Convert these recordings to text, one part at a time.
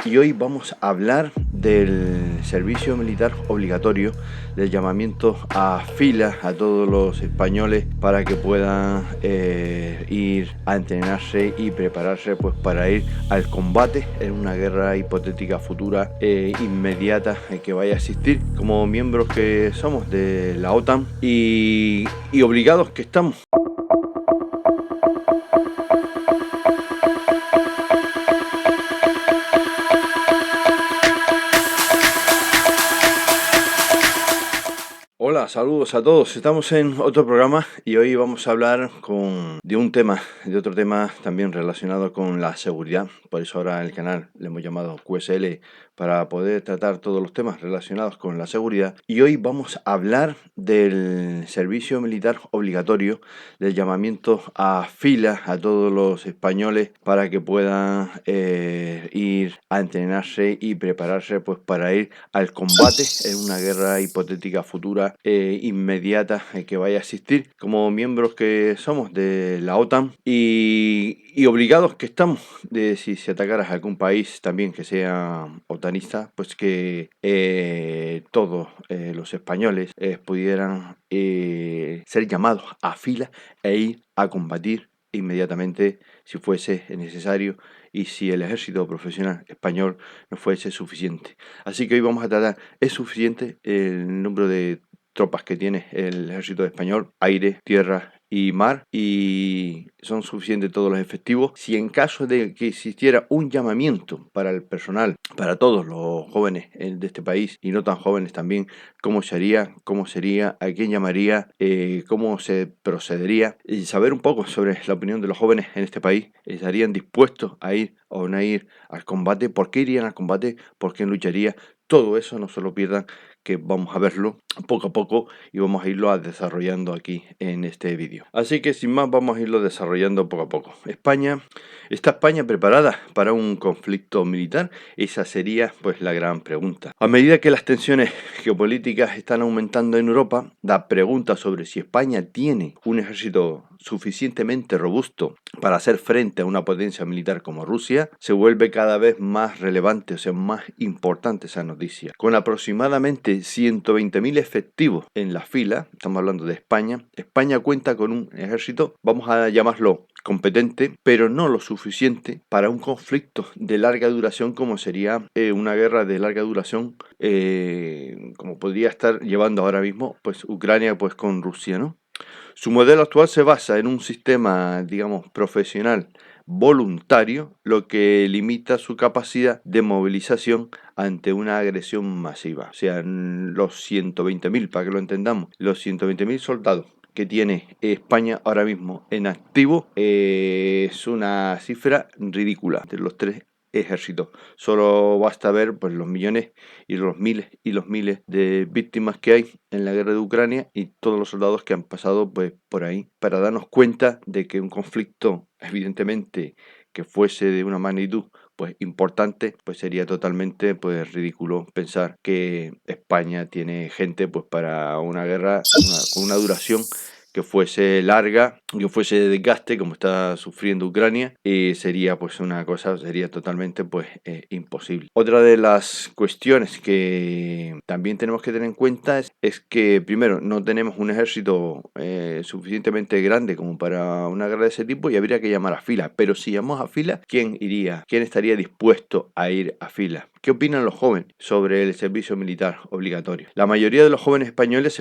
y hoy vamos a hablar del servicio militar obligatorio, del llamamiento a filas a todos los españoles para que puedan ir a entrenarse y prepararse pues para ir al combate en una guerra hipotética futura inmediata que vaya a existir, como miembros que somos de la OTAN y obligados que estamos. Hola, saludos a todos. Estamos en otro programa y hoy vamos a hablar de otro tema también relacionado con la seguridad. Por eso ahora el canal le hemos llamado QSL para poder tratar todos los temas relacionados con la seguridad. Y hoy vamos a hablar del servicio militar obligatorio, del llamamiento a filas a todos los españoles para que puedan ir a entrenarse y prepararse pues para ir al combate en una guerra hipotética futura inmediata que vaya a existir, como miembros que somos de la OTAN y obligados que estamos de si se atacara a algún país también que sea otanista, pues que todos los españoles pudieran ser llamados a fila e ir a combatir inmediatamente si fuese necesario y si el ejército profesional español no fuese suficiente. Así que hoy vamos a tratar, ¿es suficiente el número de tropas que tiene el ejército español, aire, tierra y mar, y son suficientes todos los efectivos? Si en caso de que existiera un llamamiento para el personal, para todos los jóvenes de este país y no tan jóvenes también, ¿cómo se haría? ¿Cómo sería? ¿A quién llamaría? ¿Cómo se procedería? Y saber un poco sobre la opinión de los jóvenes en este país. ¿Estarían dispuestos a ir o no ir al combate? ¿Por qué irían al combate? ¿Por quién lucharía? Todo eso no se lo pierdan, que vamos a verlo poco a poco y vamos a irlo desarrollando aquí en este vídeo. Así que sin más vamos a irlo desarrollando poco a poco. ¿Está España preparada para un conflicto militar? Esa sería pues la gran pregunta. A medida que las tensiones geopolíticas están aumentando en Europa, la pregunta sobre si España tiene un ejército suficientemente robusto para hacer frente a una potencia militar como Rusia se vuelve cada vez más relevante, o sea, más importante esa noticia. Con aproximadamente 120.000 efectivos en la fila, estamos hablando de España, España cuenta con un ejército, vamos a llamarlo competente, pero no lo suficiente para un conflicto de larga duración como sería una guerra de larga duración como podría estar llevando ahora mismo pues Ucrania pues con Rusia, ¿no? Su modelo actual se basa en un sistema, digamos, profesional voluntario, lo que limita su capacidad de movilización ante una agresión masiva. O sea, los 120.000, para que lo entendamos, los 120.000 soldados que tiene España ahora mismo en activo es una cifra ridícula de los tres ejércitos. Solo basta ver pues los millones y los miles de víctimas que hay en la guerra de Ucrania y todos los soldados que han pasado pues por ahí para darnos cuenta de que un conflicto evidentemente que fuese de una magnitud pues importante, pues sería totalmente pues ridículo pensar que España tiene gente pues para una guerra con una duración que fuese larga, que fuese de desgaste como está sufriendo Ucrania, y sería pues una cosa, sería totalmente pues imposible. Otra de las cuestiones que también tenemos que tener en cuenta es que primero no tenemos un ejército suficientemente grande como para una guerra de ese tipo y habría que llamar a fila, pero si llamamos a fila, ¿quién iría? ¿Quién estaría dispuesto a ir a fila? ¿Qué opinan los jóvenes sobre el servicio militar obligatorio? La mayoría de los jóvenes españoles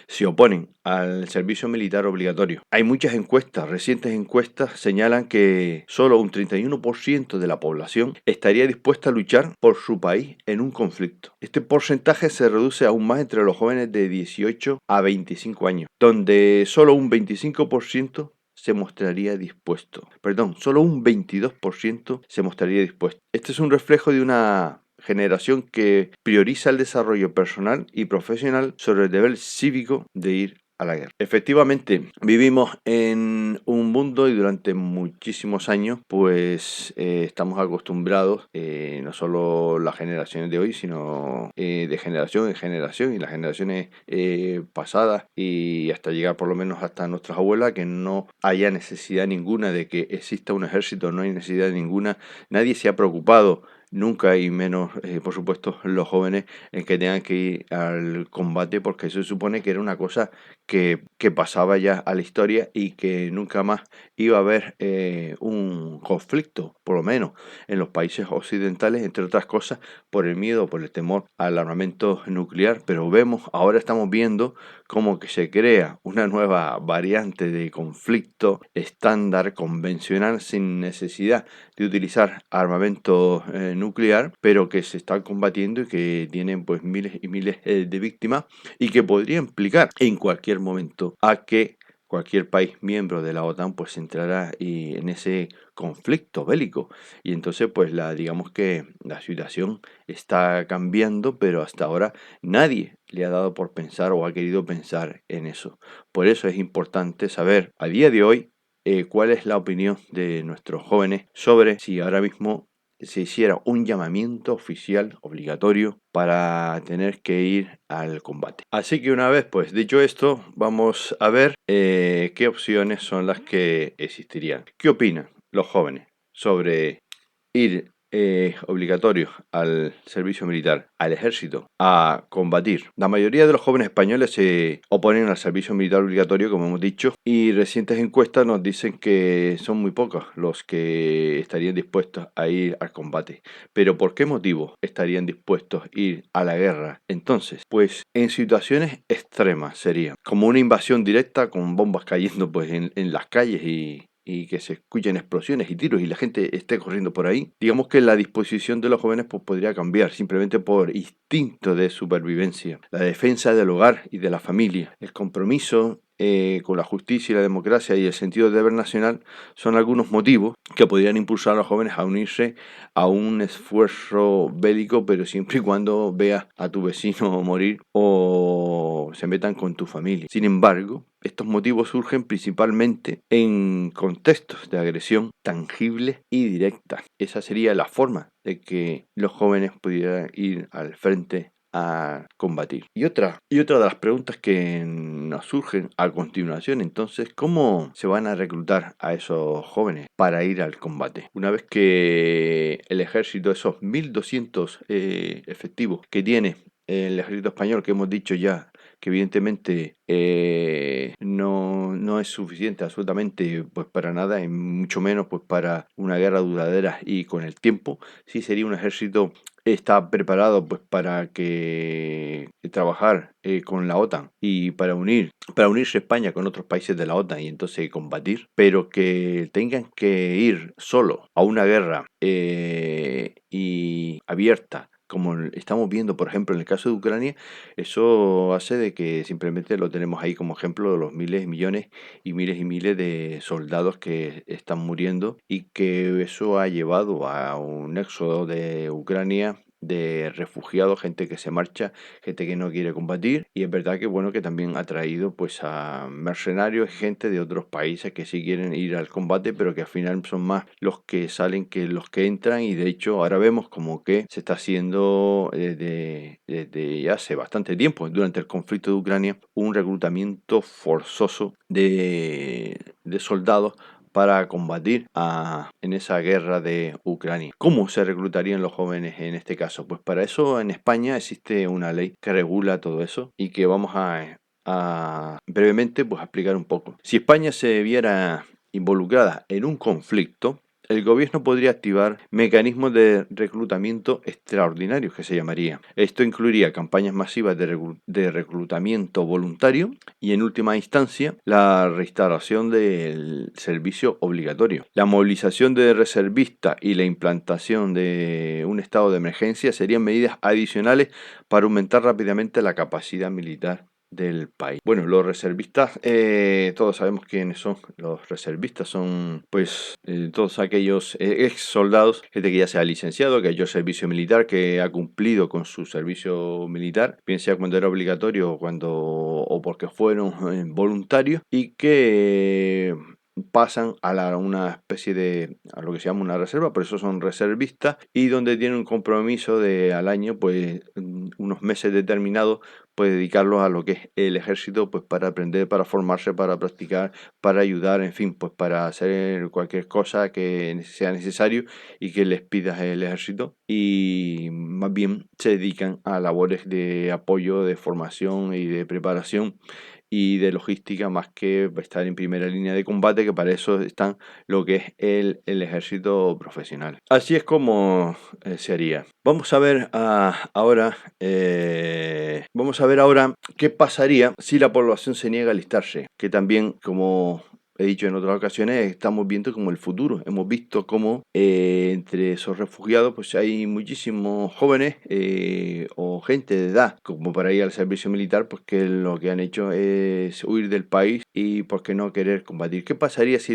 se oponen al servicio militar obligatorio. Hay muchas encuestas, recientes encuestas señalan que solo un 31% de la población estaría dispuesta a luchar por su país en un conflicto. Este porcentaje se reduce aún más entre los jóvenes de 18 a 25 años, donde solo un 25% se mostraría dispuesto. Perdón, solo un 22% se mostraría dispuesto. Este es un reflejo de una generación que prioriza el desarrollo personal y profesional sobre el deber cívico de ir a la guerra. Efectivamente, vivimos en un mundo y durante muchísimos años pues estamos acostumbrados, no solo las generaciones de hoy, sino de generación en generación y las generaciones pasadas y hasta llegar por lo menos hasta nuestras abuelas, que no haya necesidad ninguna de que exista un ejército, no hay necesidad ninguna, nadie se ha preocupado nunca y menos, por supuesto, los jóvenes en que tengan que ir al combate, porque se supone que era una cosa que pasaba ya a la historia y que nunca más iba a haber un conflicto, por lo menos en los países occidentales, entre otras cosas, por el miedo, por el temor al armamento nuclear. Pero ahora estamos viendo como que se crea una nueva variante de conflicto estándar convencional sin necesidad de utilizar armamento nuclear, pero que se está combatiendo y que tienen pues miles y miles de víctimas y que podría implicar en cualquier momento a que cualquier país miembro de la OTAN pues entrará en ese conflicto bélico. Y entonces pues digamos que la situación está cambiando, pero hasta ahora nadie le ha dado por pensar o ha querido pensar en eso. Por eso es importante saber a día de hoy cuál es la opinión de nuestros jóvenes sobre si ahora mismo se hiciera un llamamiento oficial obligatorio para tener que ir al combate. Así que una vez pues dicho esto, vamos a ver qué opciones son las que existirían. ¿Qué opinan los jóvenes sobre ir obligatorio al servicio militar, al ejército, a combatir? La mayoría de los jóvenes españoles se oponen al servicio militar obligatorio, como hemos dicho, y recientes encuestas nos dicen que son muy pocos los que estarían dispuestos a ir al combate. Pero ¿por qué motivo estarían dispuestos a ir a la guerra? Entonces, pues en situaciones extremas sería como una invasión directa con bombas cayendo pues en las calles y que se escuchen explosiones y tiros y la gente esté corriendo por ahí. Digamos que la disposición de los jóvenes pues podría cambiar simplemente por instinto de supervivencia, la defensa del hogar y de la familia, el compromiso con la justicia y la democracia y el sentido de deber nacional son algunos motivos que podrían impulsar a los jóvenes a unirse a un esfuerzo bélico, pero siempre y cuando veas a tu vecino morir o se metan con tu familia. Sin embargo, estos motivos surgen principalmente en contextos de agresión tangible y directa. Esa sería la forma de que los jóvenes pudieran ir al frente a combatir. Y otra de las preguntas que nos surgen a continuación, entonces, ¿cómo se van a reclutar a esos jóvenes para ir al combate? Una vez que el ejército, esos 1.200 efectivos que tiene el ejército español, que hemos dicho ya que evidentemente no es suficiente absolutamente pues para nada, y mucho menos pues para una guerra duradera y con el tiempo, sí sería un ejército está preparado pues para que trabajar con la OTAN y para unirse España con otros países de la OTAN y entonces combatir, pero que tengan que ir solo a una guerra y abierta como estamos viendo, por ejemplo, en el caso de Ucrania, eso hace de que simplemente lo tenemos ahí como ejemplo de los miles, millones y miles de soldados que están muriendo y que eso ha llevado a un éxodo de Ucrania de refugiados, gente que se marcha, gente que no quiere combatir y es verdad que bueno que también ha traído pues a mercenarios, gente de otros países que sí quieren ir al combate pero que al final son más los que salen que los que entran y de hecho ahora vemos como que se está haciendo desde ya hace bastante tiempo durante el conflicto de Ucrania un reclutamiento forzoso de soldados para combatir en esa guerra de Ucrania. ¿Cómo se reclutarían los jóvenes en este caso? Pues para eso en España existe una ley que regula todo eso y que vamos a brevemente pues a explicar un poco. Si España se viera involucrada en un conflicto, el gobierno podría activar mecanismos de reclutamiento extraordinarios, que se llamaría. Esto incluiría campañas masivas de reclutamiento voluntario y, en última instancia, la restauración del servicio obligatorio. La movilización de reservistas y la implantación de un estado de emergencia serían medidas adicionales para aumentar rápidamente la capacidad militar del país. Bueno, los reservistas, todos sabemos quiénes son. Los reservistas son, pues, todos aquellos ex soldados, gente que ya sea licenciado, que ha hecho servicio militar, que ha cumplido con su servicio militar, bien sea cuando era obligatorio o porque fueron voluntarios y que pasan una especie a lo que se llama una reserva, por eso son reservistas, y donde tienen un compromiso de al año, pues unos meses determinados, pues dedicarlos a lo que es el ejército, pues para aprender, para formarse, para practicar, para ayudar, en fin, pues para hacer cualquier cosa que sea necesario y que les pida el ejército, y más bien se dedican a labores de apoyo, de formación y de preparación y de logística, más que estar en primera línea de combate, que para eso están lo que es el ejército profesional. Así es como se haría. Vamos a ver ahora qué pasaría si la población se niega a alistarse, que también, como he dicho en otras ocasiones, estamos viendo como el futuro. Hemos visto cómo entre esos refugiados pues hay muchísimos jóvenes o gente de edad como para ir al servicio militar, pues que lo que han hecho es huir del país y porque no querer combatir. ¿Qué pasaría si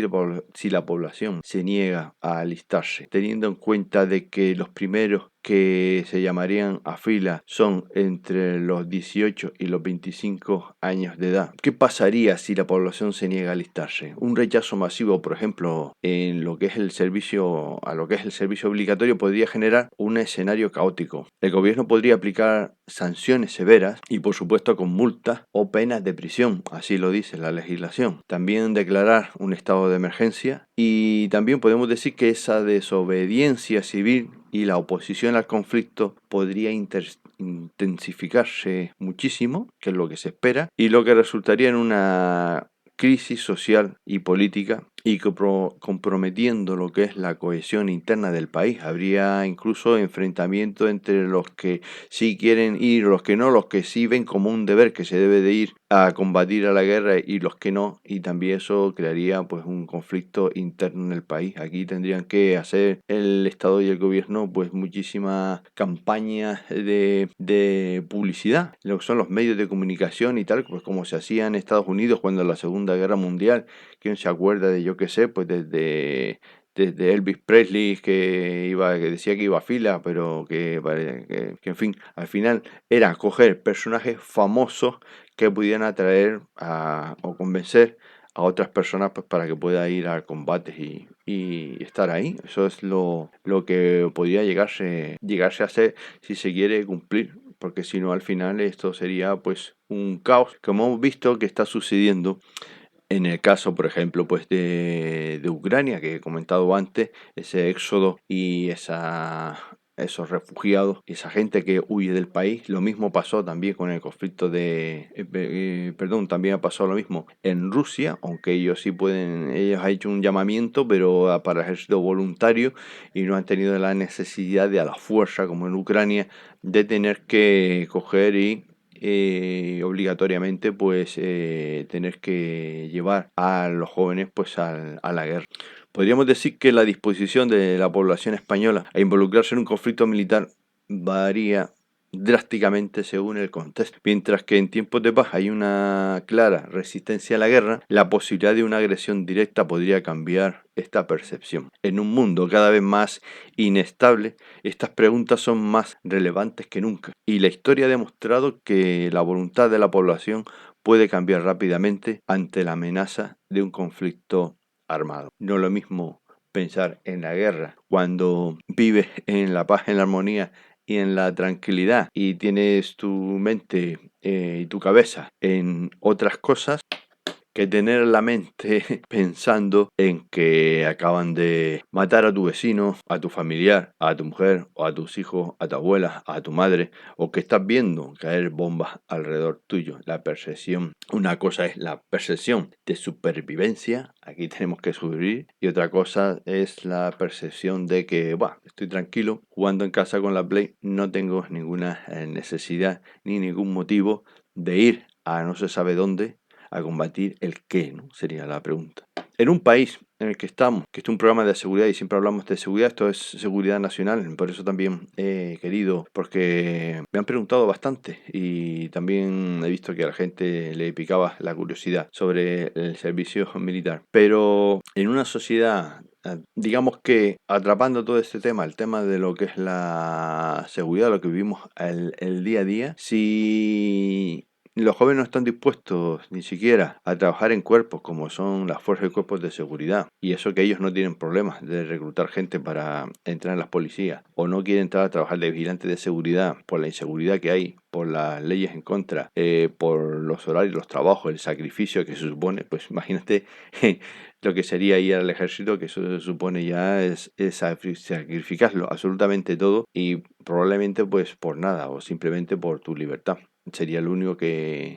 la población se niega a alistarse, teniendo en cuenta de que los primeros que se llamarían a fila son entre los 18 y los 25 años de edad? ¿Qué pasaría si la población se niega a alistarse? Un rechazo masivo, por ejemplo, en lo que es a lo que es el servicio obligatorio, podría generar un escenario caótico. El gobierno podría aplicar sanciones severas y, por supuesto, con multas o penas de prisión, así lo dice la legislación. También declarar un estado de emergencia, y también podemos decir que esa desobediencia civil y la oposición al conflicto podría intensificarse muchísimo, que es lo que se espera, y lo que resultaría en una crisis social y política y comprometiendo lo que es la cohesión interna del país. Habría incluso enfrentamiento entre los que sí quieren ir, los que no, los que sí ven como un deber que se debe de ir a combatir a la guerra y los que no, y también eso crearía pues un conflicto interno en el país. Aquí tendrían que hacer el Estado y el gobierno pues muchísimas campañas de publicidad, lo que son los medios de comunicación y tal, pues como se hacía en Estados Unidos cuando en la Segunda Guerra Mundial. ¿Quién se acuerda de, yo qué sé, pues desde Elvis Presley que decía que iba a fila, pero que, en fin, al final era coger personajes famosos que pudieran atraer o convencer a otras personas pues para que pueda ir al combate y estar ahí. Eso es lo que podría llegarse a hacer si se quiere cumplir, porque si no al final esto sería pues un caos, como hemos visto que está sucediendo en el caso, por ejemplo, pues de Ucrania, que he comentado antes, ese éxodo y esos refugiados, esa gente que huye del país. Lo mismo pasó también con el conflicto también ha pasado lo mismo en Rusia, aunque ellos han hecho un llamamiento, pero para el ejército voluntario, y no han tenido la necesidad de a la fuerza, como en Ucrania, de tener que coger y obligatoriamente pues tener que llevar a los jóvenes pues a la guerra. Podríamos decir que la disposición de la población española a involucrarse en un conflicto militar varía drásticamente según el contexto. Mientras que en tiempos de paz hay una clara resistencia a la guerra, la posibilidad de una agresión directa podría cambiar esta percepción. En un mundo cada vez más inestable, estas preguntas son más relevantes que nunca, y la historia ha demostrado que la voluntad de la población puede cambiar rápidamente ante la amenaza de un conflicto armado. No es lo mismo pensar en la guerra cuando vives en la paz, en la armonía y en la tranquilidad, y tienes tu mente y tu cabeza en otras cosas, que tener la mente pensando en que acaban de matar a tu vecino, a tu familiar, a tu mujer, o a tus hijos, a tu abuela, a tu madre, o que estás viendo caer bombas alrededor tuyo. La percepción, una cosa es la percepción de supervivencia, aquí tenemos que sobrevivir, y otra cosa es la percepción de que, estoy tranquilo jugando en casa con la Play, no tengo ninguna necesidad ni ningún motivo de ir a no se sabe dónde a combatir el qué, ¿no? Sería la pregunta. En un país en el que estamos, que es un programa de seguridad y siempre hablamos de seguridad, esto es seguridad nacional, por eso también he querido, porque me han preguntado bastante y también he visto que a la gente le picaba la curiosidad sobre el servicio militar. Pero en una sociedad, digamos que atrapando todo este tema, el tema de lo que es la seguridad, lo que vivimos el día a día, si los jóvenes no están dispuestos ni siquiera a trabajar en cuerpos como son las fuerzas y cuerpos de seguridad. Y eso que ellos no tienen problemas de reclutar gente para entrar en las policías. O no quieren entrar a trabajar de vigilante de seguridad por la inseguridad que hay, por las leyes en contra, por los horarios, los trabajos, el sacrificio que se supone. Pues imagínate lo que sería ir al ejército, que eso se supone ya es sacrificarlo absolutamente todo y probablemente pues por nada o simplemente por tu libertad. Sería el único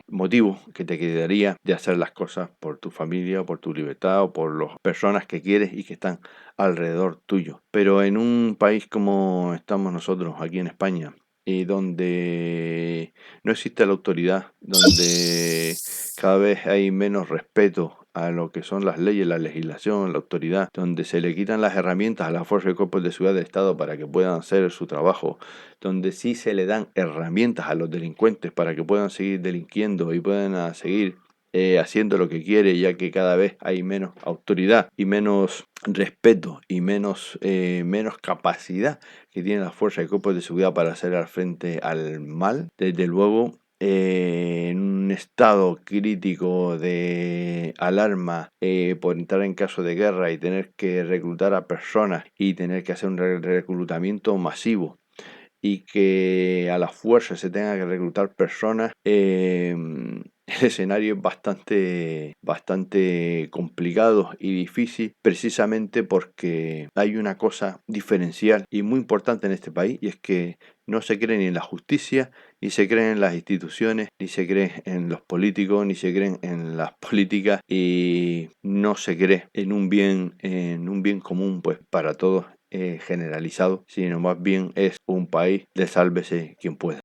motivo que te quedaría de hacer las cosas por tu familia, por tu libertad o por las personas que quieres y que están alrededor tuyo. Pero en un país como estamos nosotros aquí en España, y donde no existe la autoridad, donde cada vez hay menos respeto a lo que son las leyes, la legislación, la autoridad, donde se le quitan las herramientas a las fuerzas y cuerpos de seguridad del Estado para que puedan hacer su trabajo, donde sí se le dan herramientas a los delincuentes para que puedan seguir delinquiendo y puedan seguir haciendo lo que quiere, ya que cada vez hay menos autoridad y menos respeto y menos capacidad que tienen las fuerzas y cuerpos de seguridad para hacer al frente al mal. Desde luego, en un estado crítico de alarma por entrar en caso de guerra y tener que reclutar a personas y tener que hacer un reclutamiento masivo y que a la fuerza se tenga que reclutar personas, el escenario es bastante complicado y difícil precisamente porque hay una cosa diferencial y muy importante en este país y es que no se cree ni en la justicia, ni se cree en las instituciones, ni se cree en los políticos, ni se creen en las políticas y no se cree en un bien común pues para todos generalizado, sino más bien es un país de sálvese quien pueda.